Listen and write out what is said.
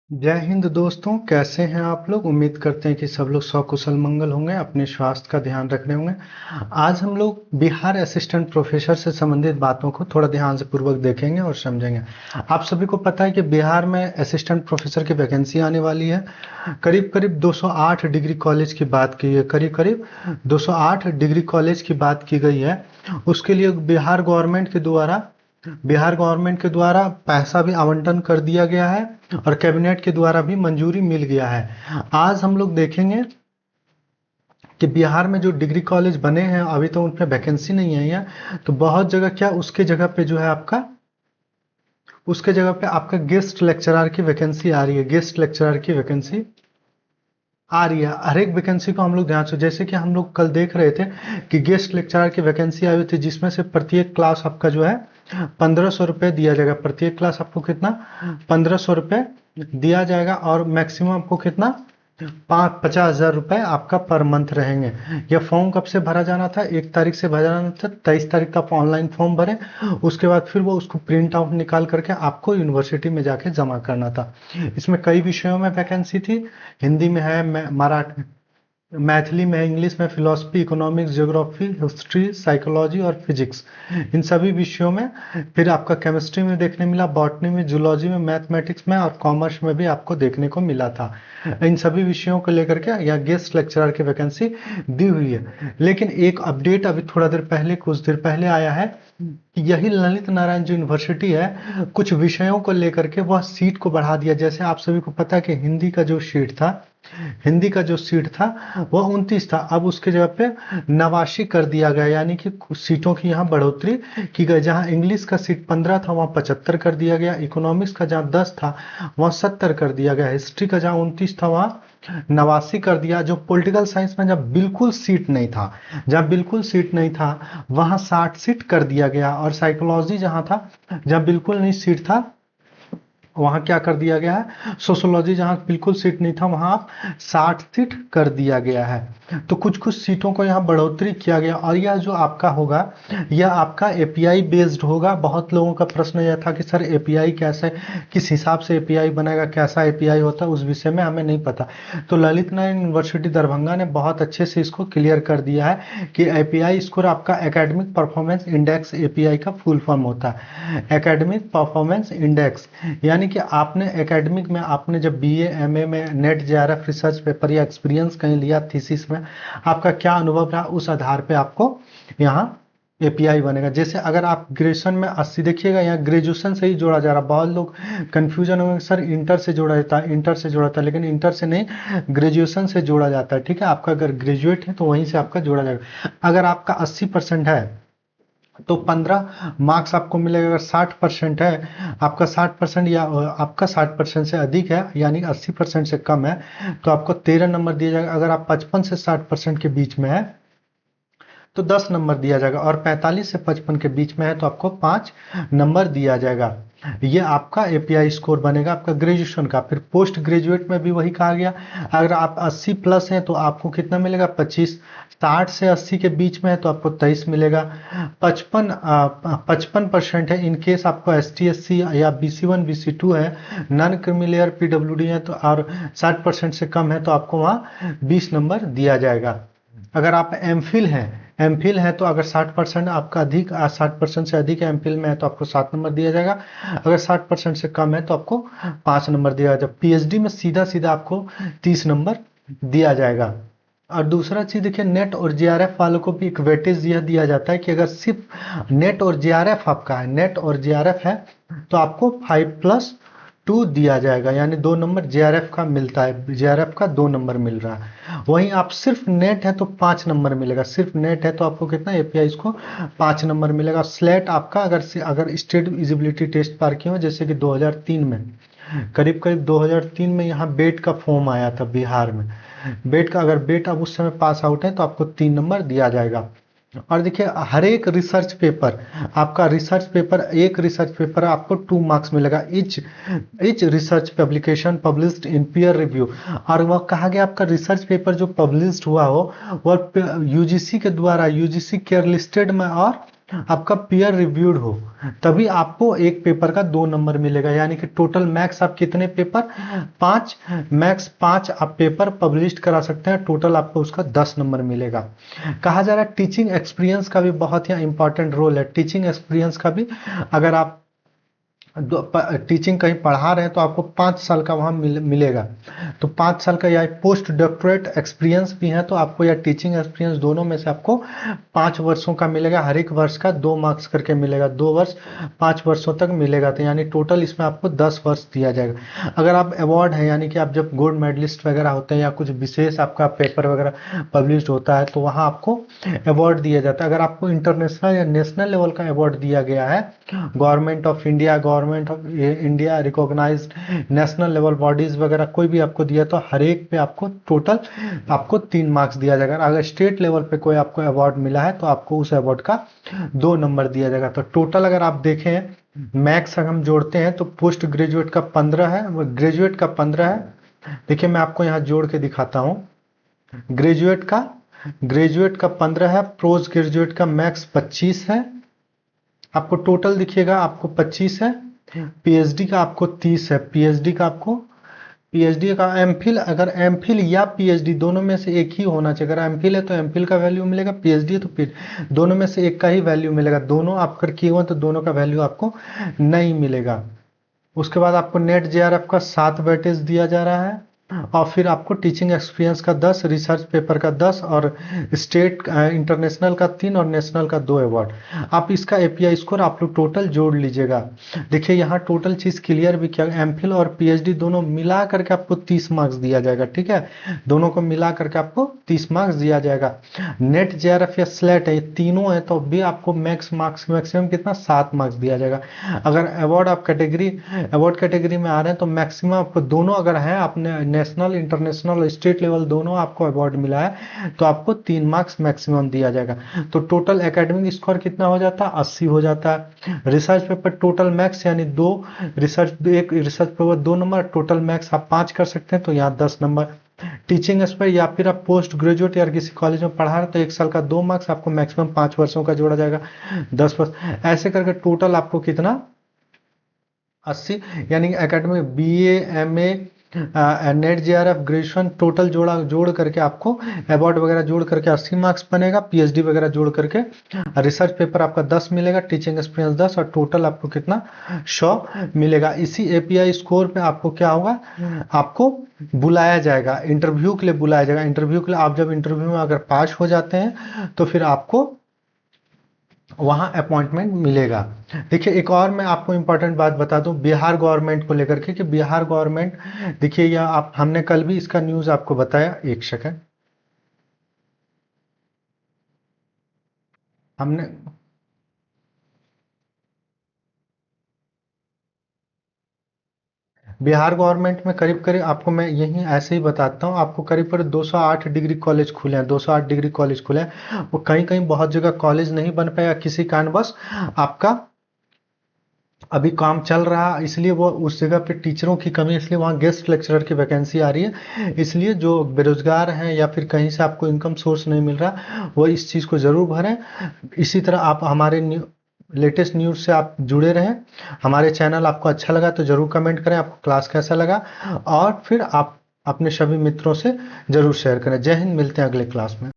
जय हिंद दोस्तों, कैसे हैं आप लोग। उम्मीद करते हैं कि सब लोग सकुशल मंगल होंगे, अपने स्वास्थ्य का ध्यान रख रहे होंगे। आज हम लोग बिहार असिस्टेंट प्रोफेसर से संबंधित बातों को थोड़ा ध्यान से पूर्वक देखेंगे और समझेंगे। आप सभी को पता है कि बिहार में असिस्टेंट प्रोफेसर की वैकेंसी आने वाली है। करीब करीब 208 डिग्री कॉलेज की बात की है, करीब करीब 208 डिग्री कॉलेज की बात की गई है। उसके लिए बिहार गवर्नमेंट के द्वारा पैसा भी आवंटन कर दिया गया है और कैबिनेट के द्वारा भी मंजूरी मिल गया है। आज हम लोग देखेंगे कि बिहार में जो डिग्री कॉलेज बने हैं अभी तो उनमें वैकेंसी नहीं आई है। तो बहुत जगह क्या उसके जगह पे आपका गेस्ट लेक्चरर की वैकेंसी आ रही है। गेस्ट लेक्चरर की वैकेंसी आ रही है। हर एक वैकेंसी को हम लोग ध्यान से, जैसे कि हम लोग कल देख रहे थे कि गेस्ट लेक्चरर की वैकेंसी आई हुई थी, जिसमें से प्रत्येक क्लास आपका जो है 1500 रुपये दिया जाएगा। प्रत्येक क्लास आपको कितना 1500 रुपये दिया जाएगा और मैक्सिमम आपको कितना 50,000 रुपये आपका पर मंथ रहेंगे। यह फॉर्म कब से भरा जाना था? 1 तारीख से भरा जाना था। 23 तारीख का आप ऑनलाइन फॉर्म भरें, उसके बाद फिर वो उसको प्रिंट आउट निकाल करके आपको यूनिवर्सिटी में जाके जमा करना था। इसमें कई विषयों में वैकेंसी थी। हिंदी में है, मराठी, मैथिली में, इंग्लिश में, philosophy, economics, geography, history, psychology और फिजिक्स, इन सभी विषयों में। फिर आपका केमिस्ट्री में देखने मिला, बॉटनी में, जूलॉजी में, मैथमेटिक्स में और कॉमर्स में भी आपको देखने को मिला था। इन सभी विषयों को लेकर के यहाँ गेस्ट लेक्चरर की वैकेंसी दी हुई है। लेकिन एक अपडेट अभी कुछ देर पहले आया है कि यही ललित नारायण जो यूनिवर्सिटी है, कुछ विषयों को लेकर के वह सीट को बढ़ा दिया। जैसे आप सभी को पता है कि हिंदी का जो सीट था वह 29 था, अब उसके जगह पे 89 कर दिया गया, यानी कि सीटों की यहाँ बढ़ोतरी की गई। जहाँ इंग्लिश का सीट 15 था वहाँ 75 कर दिया गया, इकोनॉमिक्स का जहाँ 10 था वहाँ 70 कर दिया गया, हिस्ट्री का जहाँ 29 था वहाँ 89 कर दिया। जो पॉलिटिकल साइंस में जब बिल्कुल सीट नहीं था वहाँ 60 सीट कर दिया गया, और साइकोलॉजी जहाँ था, जब बिल्कुल नहीं सीट था वहां क्या कर दिया गया है, सोशोलॉजी जहां बिल्कुल सीट नहीं था वहां 60 सीट कर दिया गया है। तो कुछ कुछ सीटों को यहाँ बढ़ोतरी किया गया, और यह जो आपका होगा यह आपका एपीआई बेस्ड होगा। बहुत लोगों का प्रश्न यह था कि सर एपीआई कैसे, किस हिसाब से एपीआई बनेगा, कैसा एपीआई होता है, उस विषय में हमें नहीं पता। तो ललित नारायण यूनिवर्सिटी दरभंगा ने बहुत अच्छे से इसको क्लियर कर दिया है कि एपीआई स्कोर आपका एकेडमिक परफॉर्मेंस इंडेक्स, एपीआई का फुल फॉर्म होता है एकेडमिक परफॉर्मेंस इंडेक्स। यानी कि आपने एकेडमिक में, आपने जब बीए एमए में नेट जेआरएफ रिसर्च पेपर या एक्सपीरियंस कहीं लिया थीसिस में, आपका क्या अनुभव रहा, उस आधार पे आपको यहाँ एपीआई बनेगा। जैसे अगर आप ग्रेजुएशन में 80, देखिएगा यहाँ ग्रेजुएशन से ही जोड़ा जा रहा। बहुत लोग कंफ्यूजन होंगे सर इंटर से जोड़ा जाता है, इंटर से जोड़ा जाता है, लेकिन इंटर से नहीं, ग्रेजुएशन से जोड़ा जाता है। ठीक है, आपका अगर ग्रेजुएट है तो वहीं से आपका जोड़ा जाएगा। अगर आपका 80% है तो 15 मार्क्स आपको मिलेगा। अगर 60% है, आपका 60% या आपका 60% से अधिक है, यानी 80% से कम है, तो आपको 13 नंबर दिया जाएगा। अगर आप 55 से 60% के बीच में है तो 10 नंबर दिया जाएगा, और 45 से 55 के बीच में है तो आपको 5 नंबर दिया जाएगा। ये आपका एपीआई स्कोर बनेगा आपका ग्रेजुएशन का। फिर पोस्ट ग्रेजुएट में भी वही कहा गया, अगर आप 80 प्लस हैं तो आपको कितना मिलेगा 25, 60 से 80 के बीच में है तो आपको 23 मिलेगा। 55% है इन केस आपको एस टी एस सी या BC1 BC2 है, नॉन क्रीमी लेयर PWD है तो, और 60% से कम है तो आपको वहाँ 20 नंबर दिया जाएगा। अगर आप एमफिल है तो अगर 60% आपका अधिक, 60% से अधिक एमफिल में है तो आपको 7 नंबर दिया जाएगा। अगर 60% से कम है तो आपको 5 नंबर दिया जाएगा। पीएचडी में सीधा सीधा आपको 30 नंबर दिया जाएगा। और दूसरा चीज देखिए, नेट और जेआरएफ वालों को भी एक वेटेज यह दिया जाता है कि अगर सिर्फ नेट और जेआरएफ आपका है, नेट और जेआरएफ है तो आपको 5+2 दिया जाएगा, यानी 2 नंबर जेआरएफ का मिलता है, जेआरएफ का 2 नंबर मिल रहा है। वहीं आप सिर्फ नेट है तो 5 नंबर मिलेगा, सिर्फ नेट है तो आपको कितना एपीआई को 5 नंबर मिलेगा। स्लेट आपका अगर स्टेट एलिजिबिलिटी टेस्ट पार किए हो, जैसे कि 2003 में, करीब करीब 2003 में यहाँ बेट का फॉर्म आया था बिहार में, बेट का, अगर बेट अब उस समय पास आउट है तो आपको 3 नंबर दिया जाएगा। और देखिए हर एक रिसर्च पेपर, आपका एक रिसर्च पेपर आपको 2 मार्क्स मिलेगा, etch research publication published in peer review. और वह कहा गया आपका रिसर्च पेपर जो पब्लिश्ड हुआ हो वह यूजीसी के द्वारा, यूजीसी केयर लिस्टेड में और आपका पेयर रिव्यूड हो, तभी आपको एक पेपर का 2 नंबर मिलेगा। यानी कि टोटल मैक्स आप कितने पेपर, 5, मैक्स 5 आप पेपर पब्लिश करा सकते हैं, टोटल आपको उसका 10 नंबर मिलेगा। कहा जा रहा है टीचिंग एक्सपीरियंस का भी बहुत ही इंपॉर्टेंट रोल है। टीचिंग एक्सपीरियंस का भी, अगर आप टीचिंग कहीं पढ़ा रहे हैं तो आपको 5 साल का वहां मिलेगा। तो 5 साल का या पोस्ट डॉक्टरेट एक्सपीरियंस भी है तो आपको या टीचिंग एक्सपीरियंस, दोनों में से आपको 5 वर्षों का मिलेगा। हर एक वर्ष का 2 मार्क्स करके मिलेगा, 2 वर्ष 5 वर्षों तक मिलेगा। तो यानी टोटल इसमें आपको 10 वर्ष दिया जाएगा। अगर आप अवार्ड है, यानी कि आप जब गोल्ड मेडलिस्ट वगैरह होते हैं या कुछ विशेष आपका पेपर वगैरह पब्लिश होता है तो वहां आपको अवार्ड दिया जाता है। अगर आपको इंटरनेशनल या नेशनल लेवल का अवार्ड दिया गया है, government of India recognised national level bodies वगैरह कोई भी आपको दिया तो हर एक पे आपको टोटल आपको 3 मार्क्स दिया जाएगा। अगर स्टेट लेवल पे कोई आपको अवार्ड मिला है तो आपको उस अवार्ड का 2 नंबर दिया जाएगा। तो टोटल अगर आप देखें मैक्स अगर हम जोड़ते हैं तो पोस्ट ग्रेजुएट का 15 है, ग्रेजुएट का 15 है। देखिए मैं आपको यहाँ जोड़ के दिखाता हूँ। ग्रेजुएट का 15 है, पोस्ट ग्रेजुएट का मैक्स 25 है, आपको टोटल दिखिएगा आपको 25 है। पीएचडी का आपको 30 है, पीएचडी का एमफिल, अगर एमफिल या पीएचडी दोनों में से एक ही होना चाहिए। अगर एमफिल है तो एमफिल का वैल्यू मिलेगा, पीएचडी है तो पीएचडी, दोनों में से एक का ही वैल्यू मिलेगा। दोनों आप अगर किए हुए तो दोनों का वैल्यू आपको नहीं मिलेगा। उसके बाद आपको नेट जेआरएफ का 7 वेटेज दिया जा रहा है, और फिर आपको टीचिंग एक्सपीरियंस का 10, रिसर्च पेपर का 10 और स्टेट इंटरनेशनल का 3 और नेशनल का 2 अवार्ड। आप इसका एपीआई स्कोर आप लोग टोटल जोड़ लीजिएगा। देखिए यहाँ टोटल चीज क्लियर भी किया, एमफिल और पीएचडी दोनों मिला करके आपको 30 मार्क्स दिया जाएगा। ठीक है, दोनों को मिला करके आपको 30 मार्क्स दिया जाएगा। नेट जेआरएफ या स्लेट है, ये तीनों है तो भी आपको मैक्सिमम कितना 7 मार्क्स दिया जाएगा। अगर अवार्ड कैटेगरी में आ रहे हैं तो मैक्सिमम आपको दोनों अगर है, आपने नेशनल इंटरनेशनल और स्टेट लेवल दोनों आपको अवार्ड मिला है तो आपको 3 मार्क्स मैक्सिमम दिया जाएगा। तो टोटल एकेडमिक स्कोर कितना हो जाता है, 80 हो जाता है। रिसर्च पेपर टोटल मैक्स यानी एक research paper 2 number, total max आप 5 कर सकते हैं तो यहाँ 10 नंबर। टीचिंग एक्सपर्ट या फिर आप पोस्ट ग्रेजुएट या किसी कॉलेज में पढ़ा रहे तो 1 साल का 2 मार्क्स, आपको मैक्सिमम 5 वर्षों का जोड़ा जाएगा 10 वर्ष। ऐसे करके टोटल आपको कितना 80, यानी academic BA MA net JRF graduation total जोड़ करके आपको अवार्ड वगैरह जोड़ करके 80 मार्क्स बनेगा। पीएचडी वगैरह जोड़ करके रिसर्च पेपर आपका 10 मिलेगा, टीचिंग एक्सपीरियंस 10 और टोटल आपको कितना 100 मिलेगा। इसी एपीआई स्कोर पे आपको क्या होगा, आपको बुलाया जाएगा, इंटरव्यू के लिए बुलाया जाएगा। इंटरव्यू के लिए आप जब इंटरव्यू में अगर पास हो जाते हैं तो फिर आपको वहां अपॉइंटमेंट मिलेगा। देखिए एक और मैं आपको इंपॉर्टेंट बात बता दूं बिहार गवर्नमेंट को लेकर के, कि बिहार गवर्नमेंट, देखिए यह आप, हमने कल भी इसका न्यूज आपको बताया। एक सेकंड, हमने बिहार गवर्नमेंट में करीब करीब आपको मैं यही ऐसे ही बताता हूँ, आपको करीब करीब 208 डिग्री कॉलेज खुले हैं, 208 डिग्री कॉलेज खुले हैं। वो कहीं कहीं बहुत जगह कॉलेज नहीं बन पाया किसी कारणवश, आपका अभी काम चल रहा, इसलिए वो उस जगह पे टीचरों की कमी, इसलिए वहाँ गेस्ट लेक्चरर की वैकेंसी आ रही है। इसलिए जो बेरोजगार हैं या फिर कहीं से आपको इनकम सोर्स नहीं मिल रहा, वो इस चीज़ को ज़रूर भरें। इसी तरह आप हमारे लेटेस्ट न्यूज़ से आप जुड़े रहें। हमारे चैनल आपको अच्छा लगा तो ज़रूर कमेंट करें आपको क्लास कैसा लगा, और फिर आप अपने सभी मित्रों से ज़रूर शेयर करें। जय हिंद, मिलते हैं अगले क्लास में।